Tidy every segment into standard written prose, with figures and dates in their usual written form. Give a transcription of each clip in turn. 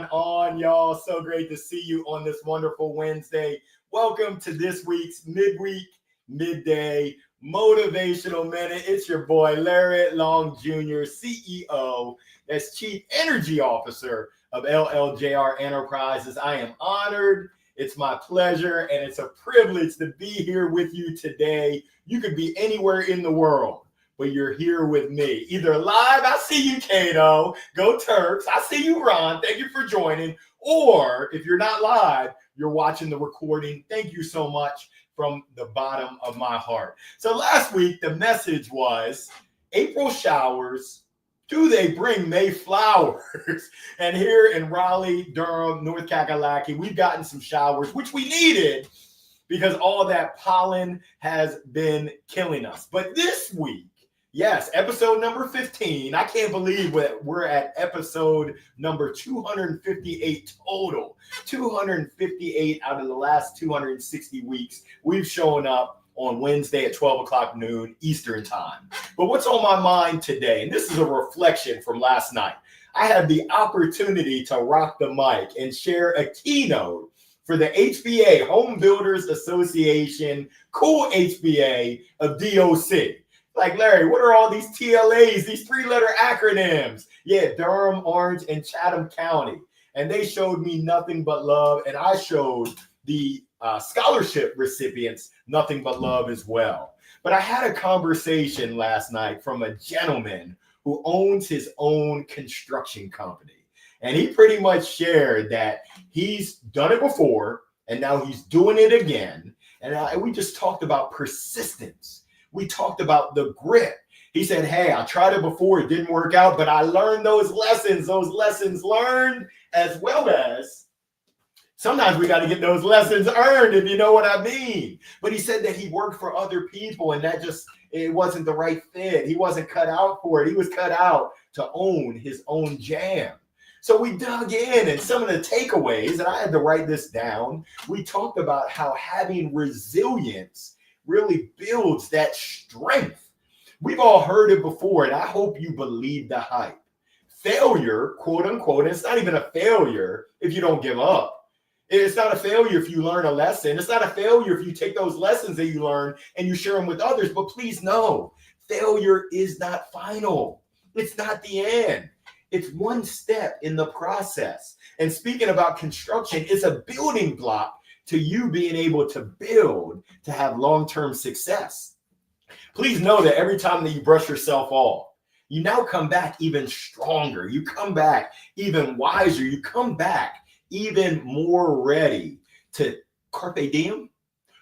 on, y'all? So great to see you on this wonderful Wednesday. Welcome to this week's Midweek, Midday Motivational Minute. It's your boy, Larry Long Jr., CEO, as Chief Energy Officer of LLJR Enterprises. I am honored. It's my pleasure, and it's a privilege to be here with you today. You could be anywhere in the world, but you're here with me, either live, I see you, Kato, go Turks, I see you, Ron, thank you for joining, or if you're not live, you're watching the recording. Thank you so much from the bottom of my heart. So last week, the message was, April showers, do they bring May flowers? And here in Raleigh, Durham, North Kakalaki, we've gotten some showers, which we needed because all of that pollen has been killing us. But this week, yes, episode number 15. I can't believe we're at episode number 258 total. 258 out of the last 260 weeks. We've shown up on Wednesday at 12 o'clock noon Eastern time. But what's on my mind today, and this is a reflection from last night. I had the opportunity to rock the mic and share a keynote for the HBA, Home Builders Association, cool HBA of DOC. Like, Larry, what are all these TLAs, these three-letter acronyms? Yeah, Durham, Orange, and Chatham County. And they showed me nothing but love, and I showed the scholarship recipients nothing but love as well. But I had a conversation last night from a gentleman who owns his own construction company. And he pretty much shared that he's done it before, and now he's doing it again. And we just talked about persistence. We talked about the grit. He said, hey, I tried it before, it didn't work out, but I learned those lessons learned, as well as sometimes we got to get those lessons earned, if you know what I mean. But he said that he worked for other people and that it wasn't the right fit. He wasn't cut out for it. He was cut out to own his own jam. So we dug in, and some of the takeaways, and I had to write this down, we talked about how having resilience really builds that strength. We've all heard it before, and I hope you believe the hype. Failure, quote unquote, and it's not even a failure if you don't give up. It's not a failure if you learn a lesson. It's not a failure if you take those lessons that you learn and you share them with others. But please know, failure is not final. It's not the end. It's one step in the process. And speaking about construction, it's a building block to you being able to build, to have long-term success. Please know that every time that you brush yourself off, you now come back even stronger. You come back even wiser. You come back even more ready to carpe diem,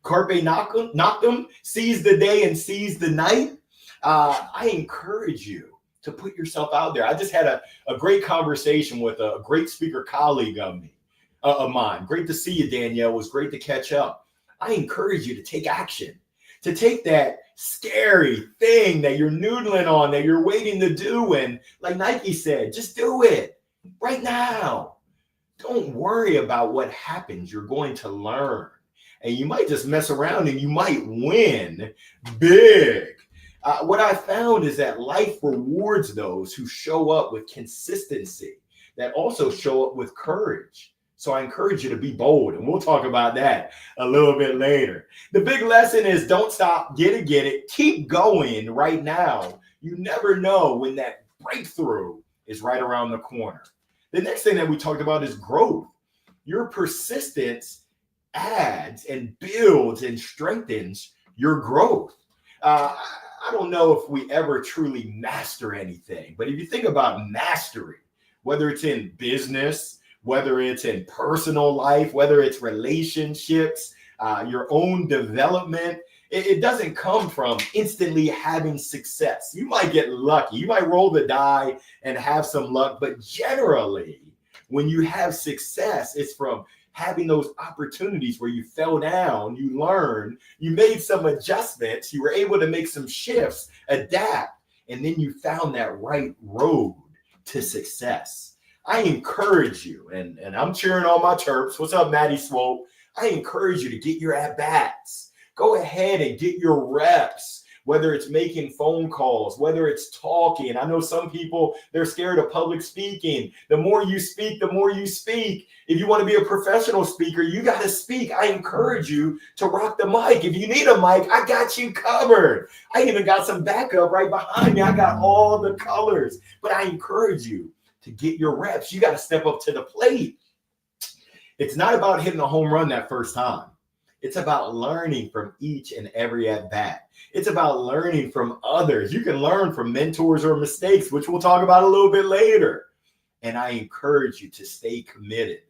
carpe noctem, seize the day and seize the night. I encourage you to put yourself out there. I just had a great conversation with a great speaker colleague of mine. Great to see you, Danielle. It was great to catch up. I encourage you to take action, to take that scary thing that you're noodling on, that you're waiting to do. And like Nike said, just do it right now. Don't worry about what happens. You're going to learn. And you might just mess around and you might win big. What I found is that life rewards those who show up with consistency, that also show up with courage. So I encourage you to be bold, and we'll talk about that a little bit later. The big lesson is don't stop, get it, keep going right now. You never know when that breakthrough is right around the corner. The next thing that we talked about is growth. Your persistence adds and builds and strengthens your growth. I don't know if we ever truly master anything, but if you think about mastery, whether it's in business, whether it's in personal life, whether it's relationships, your own development, it doesn't come from instantly having success. You might get lucky. You might roll the die and have some luck, but generally, when you have success, it's from having those opportunities where you fell down, you learned, you made some adjustments, you were able to make some shifts, adapt, and then you found that right road to success. I encourage you, and I'm cheering on my Terps. What's up, Maddie Swope? I encourage you to get your at-bats. Go ahead and get your reps whether it's making phone calls, whether it's talking. I know some people, they're scared of public speaking. The more you speak, the more you speak. If you want to be a professional speaker, you got to speak. I encourage you to rock the mic. If you need a mic, I got you covered. I even got some backup right behind me. I got all the colors. But I encourage you to get your reps. You got to step up to the plate. It's not about hitting a home run that first time. It's about learning from each and every at-bat. It's about learning from others. You can learn from mentors or mistakes, which we'll talk about a little bit later. And I encourage you to stay committed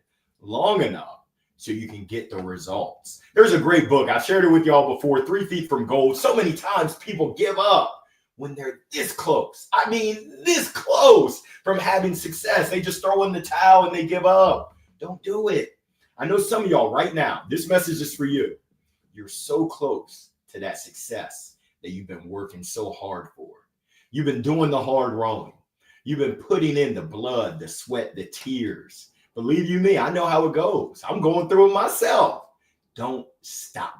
long enough so you can get the results. There's a great book. I shared it with y'all before, 3 Feet from Gold. So many times people give up when they're this close. I mean, this close from having success. They just throw in the towel and they give up. Don't do it. I know some of y'all right now, this message is for you. You're so close to that success that you've been working so hard for. You've been doing the hard rowing. You've been putting in the blood, the sweat, the tears. Believe you me, I know how it goes. I'm going through it myself. Don't stop.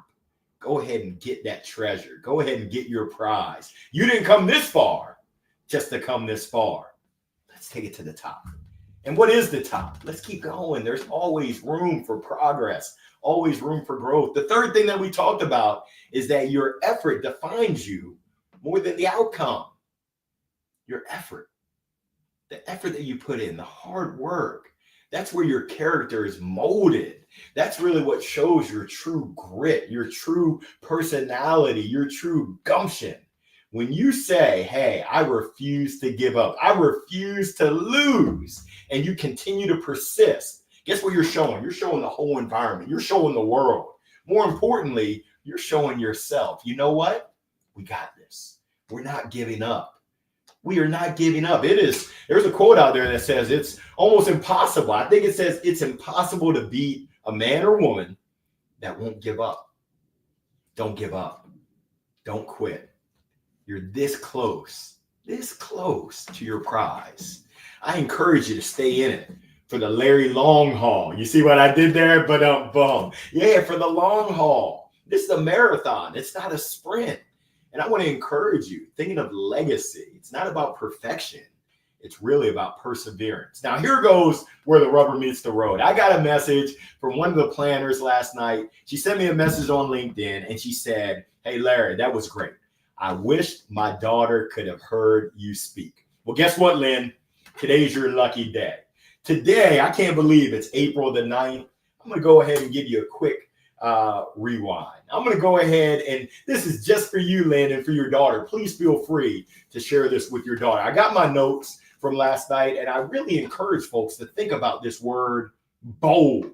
Go ahead and get that treasure. Go ahead and get your prize. You didn't come this far just to come this far. Let's take it to the top. And what is the top? Let's keep going. There's always room for progress, always room for growth. The third thing that we talked about is that your effort defines you more than the outcome. Your effort, the effort that you put in, the hard work, that's where your character is molded. That's really what shows your true grit, your true personality, your true gumption. When you say, hey, I refuse to give up, I refuse to lose, and you continue to persist, guess what you're showing? You're showing the whole environment. You're showing the world. More importantly, you're showing yourself. You know what? We got this. We're not giving up. We are not giving up. There's a quote out there that says it's almost impossible. I think it says it's impossible to beat a man or woman that won't give up. Don't give up. Don't quit. You're this close to your prize. I encourage you to stay in it for the Larry long haul. You see what I did there? But yeah, for the long haul. This is a marathon. It's not a sprint. And I want to encourage you, thinking of legacy, it's not about perfection. It's really about perseverance. Now, here goes where the rubber meets the road. I got a message from one of the planners last night. She sent me a message on LinkedIn and she said, hey, Larry, that was great. I wish my daughter could have heard you speak. Well, guess what, Lynn? Today's your lucky day. Today, I can't believe it's April the 9th. I'm going to go ahead and give you a quick rewind. I'm going to go ahead, and this is just for you, Lynn, and for your daughter. Please feel free to share this with your daughter. I got my notes from last night, and I really encourage folks to think about this word bold.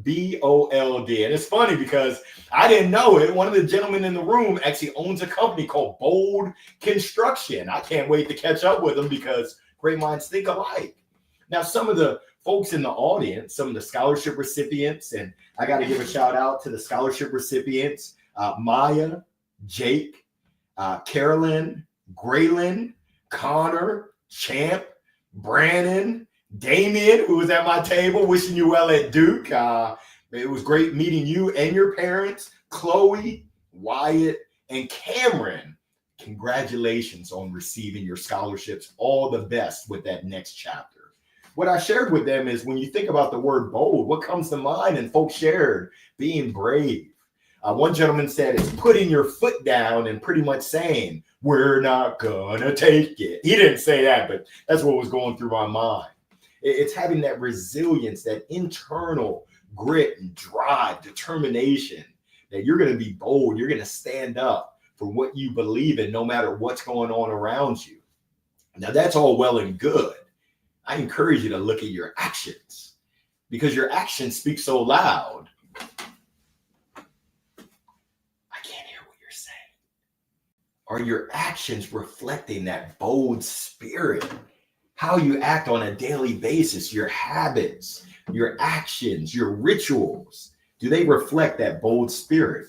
B-O-L-D. And it's funny because I didn't know it. One of the gentlemen in the room actually owns a company called Bold Construction. I can't wait to catch up with him because great minds think alike. Now, some of the folks in the audience, some of the scholarship recipients, and I got to give a shout out to the scholarship recipients, Maya, Jake, Carolyn, Graylin, Connor, Champ, Brandon, Damien, who was at my table, wishing you well at Duke. It was great meeting you and your parents, Chloe, Wyatt, and Cameron. Congratulations on receiving your scholarships. All the best with that next chapter. What I shared with them is when you think about the word bold, what comes to mind? And folks shared being brave. One gentleman said it's putting your foot down and pretty much saying, we're not gonna take it. He didn't say that, but that's what was going through my mind. It's having that resilience, that internal grit and drive, determination, that you're going to be bold. You're going to stand up for what you believe in, no matter what's going on around you. Now, that's all well and good. I encourage you to look at your actions because your actions speak so loud. I can't hear what you're saying. Are your actions reflecting that bold spirit? How you act on a daily basis, your habits, your actions, your rituals, do they reflect that bold spirit?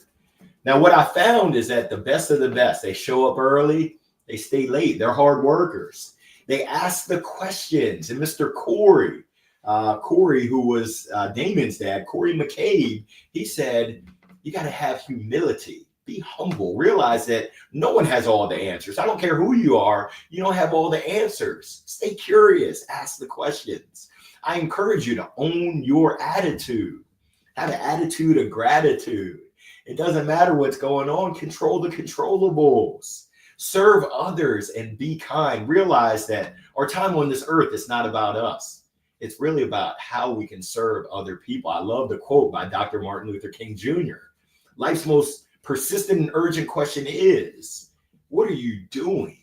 Now, what I found is that the best of the best, they show up early, they stay late, they're hard workers. They ask the questions. And Mr. Corey, who was Damon's dad, Corey McCabe, he said, you got to have humility Be humble. Realize that no one has all the answers. I don't care who you are. You don't have all the answers. Stay curious. Ask the questions. I encourage you to own your attitude. Have an attitude of gratitude. It doesn't matter what's going on. Control the controllables. Serve others and be kind. Realize that our time on this earth is not about us. It's really about how we can serve other people. I love the quote by Dr. Martin Luther King Jr. Life's most persistent and urgent question is, what are you doing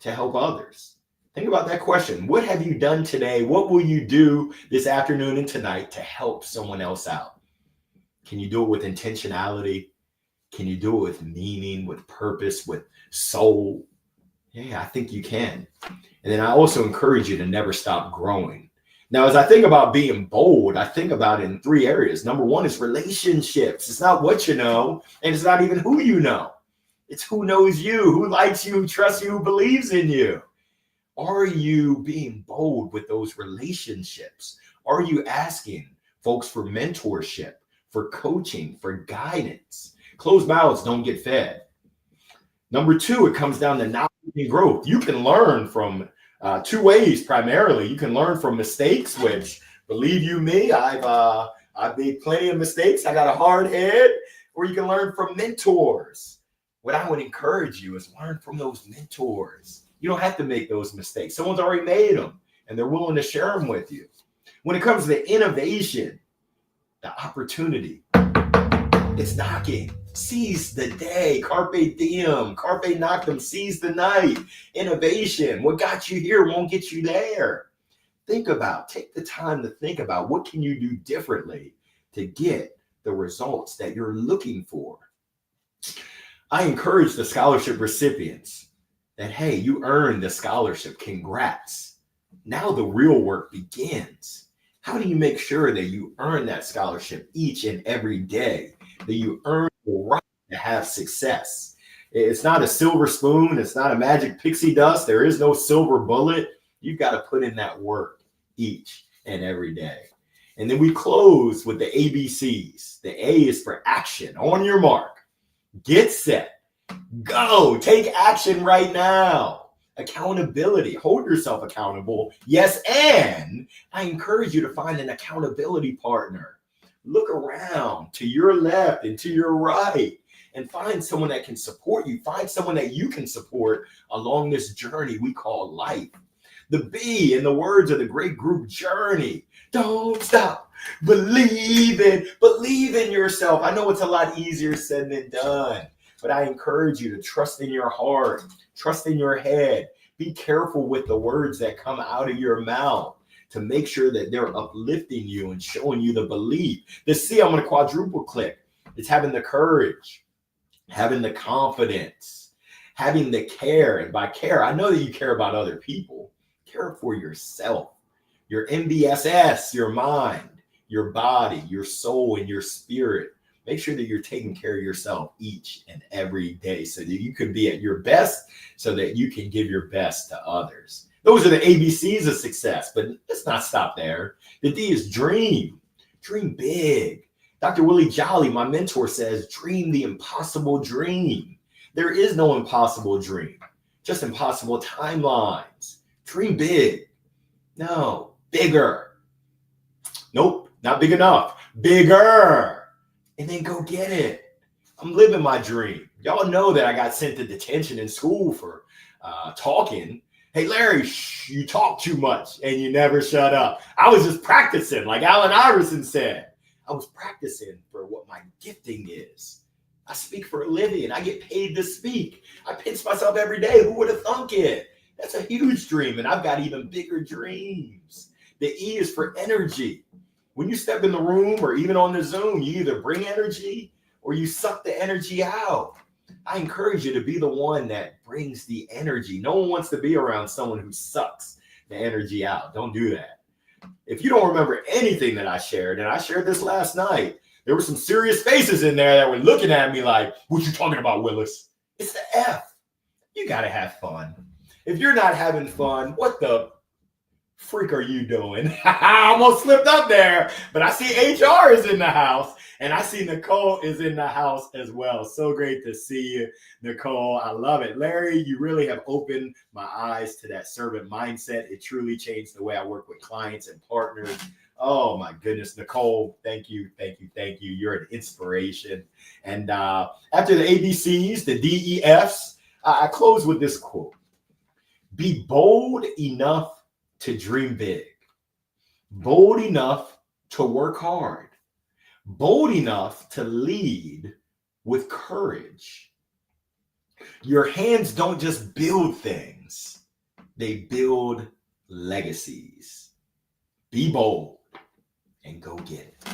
to help others? Think about that question. What have you done today? What will you do this afternoon and tonight to help someone else out? Can you do it with intentionality? Can you do it with meaning, with purpose, with soul? Yeah, I think you can. And then I also encourage you to never stop growing. Now, as I think about being bold, I think about it in 3 areas. Number 1 is relationships. It's not what you know, and it's not even who you know. It's who knows you, who likes you, who trusts you, who believes in you. Are you being bold with those relationships? Are you asking folks for mentorship, for coaching, for guidance? Closed mouths don't get fed. Number 2, it comes down to knowledge and growth. You can learn from 2 ways primarily. You can learn from mistakes, which, believe you me, I've made plenty of mistakes. I got a hard head. Or you can learn from mentors. What I would encourage you is learn from those mentors. You don't have to make those mistakes. Someone's already made them, and they're willing to share them with you. When it comes to the innovation, the opportunity, it's knocking. Seize the day. Carpe diem. Carpe noctem. Seize the night. Innovation. What got you here won't get you there. Take the time to think about what can you do differently to get the results that you're looking for. I encourage the scholarship recipients that, hey, you earned the scholarship. Congrats. Now the real work begins. How do you make sure that you earn that scholarship each and every day? That you earn the right to have success. It's not a silver spoon. It's not a magic pixie dust. There is no silver bullet. You've got to put in that work each and every day. And then we close with the ABCs. The A is for action. On your mark. Get set. Go. Take action right now. Accountability. Hold yourself accountable. Yes, and I encourage you to find an accountability partner. Look around to your left and to your right and find someone that can support you. Find someone that you can support along this journey we call life. The B, in the words of the great group Journey, don't stop. Believe in yourself. I know it's a lot easier said than done, but I encourage you to trust in your heart, trust in your head. Be careful with the words that come out of your mouth to make sure that they're uplifting you and showing you the belief. The C, I'm going to quadruple click. It's having the courage, having the confidence, having the care. And by care, I know that you care about other people. Care for yourself, your MBSS, your mind, your body, your soul, and your spirit. Make sure that you're taking care of yourself each and every day so that you can be at your best, so that you can give your best to others. Those are the ABCs of success, but let's not stop there. The D is dream. Dream big. Dr. Willie Jolly, my mentor, says, dream the impossible dream. There is no impossible dream, just impossible timelines. Dream big. No, bigger. Nope, not big enough. Bigger. And then go get it. I'm living my dream. Y'all know that I got sent to detention in school for talking. Hey, Larry, you talk too much and you never shut up. I was just practicing, like Allen Iverson said. I was practicing for what my gifting is. I speak for a living. I get paid to speak. I pinch myself every day. Who would have thunk it? That's a huge dream, and I've got even bigger dreams. The E is for energy. When you step in the room or even on the Zoom, you either bring energy or you suck the energy out. I encourage you to be the one that brings the energy. No one wants to be around someone who sucks the energy out. Don't do that. If you don't remember anything that I shared, and I shared this last night, there were some serious faces in there that were looking at me like, what you talking about, Willis? It's the F. You got to have fun. If you're not having fun, what the freak are you doing? I almost slipped up there, but I see HR is in the house, and I see Nicole is in the house as well. So great to see you, Nicole. I love it. Larry, you really have opened my eyes to that servant mindset. It truly changed the way I work with clients and partners. Oh my goodness, Nicole, thank you, thank you, thank you. You're an inspiration. And after the ABCs, the DEFs, I close with this quote. Be bold enough to dream big, bold enough to work hard, bold enough to lead with courage. Your hands don't just build things, they build legacies. Be bold and go get it.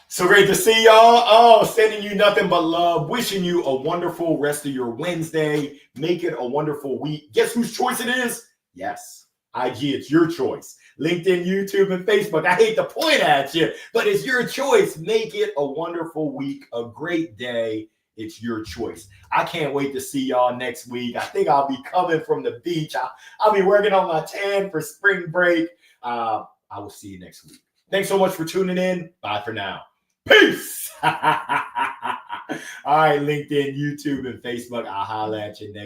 So great to see y'all. Oh, sending you nothing but love. Wishing you a wonderful rest of your Wednesday. Make it a wonderful week. Guess whose choice it is? Yes, IG, it's your choice. LinkedIn, YouTube, and Facebook. I hate to point at you, but it's your choice. Make it a wonderful week, a great day. It's your choice. I can't wait to see y'all next week. I think I'll be coming from the beach. I'll be working on my tan for spring break. I will see you next week. Thanks so much for tuning in. Bye for now. Peace. All right, LinkedIn, YouTube, and Facebook. I'll holler at you next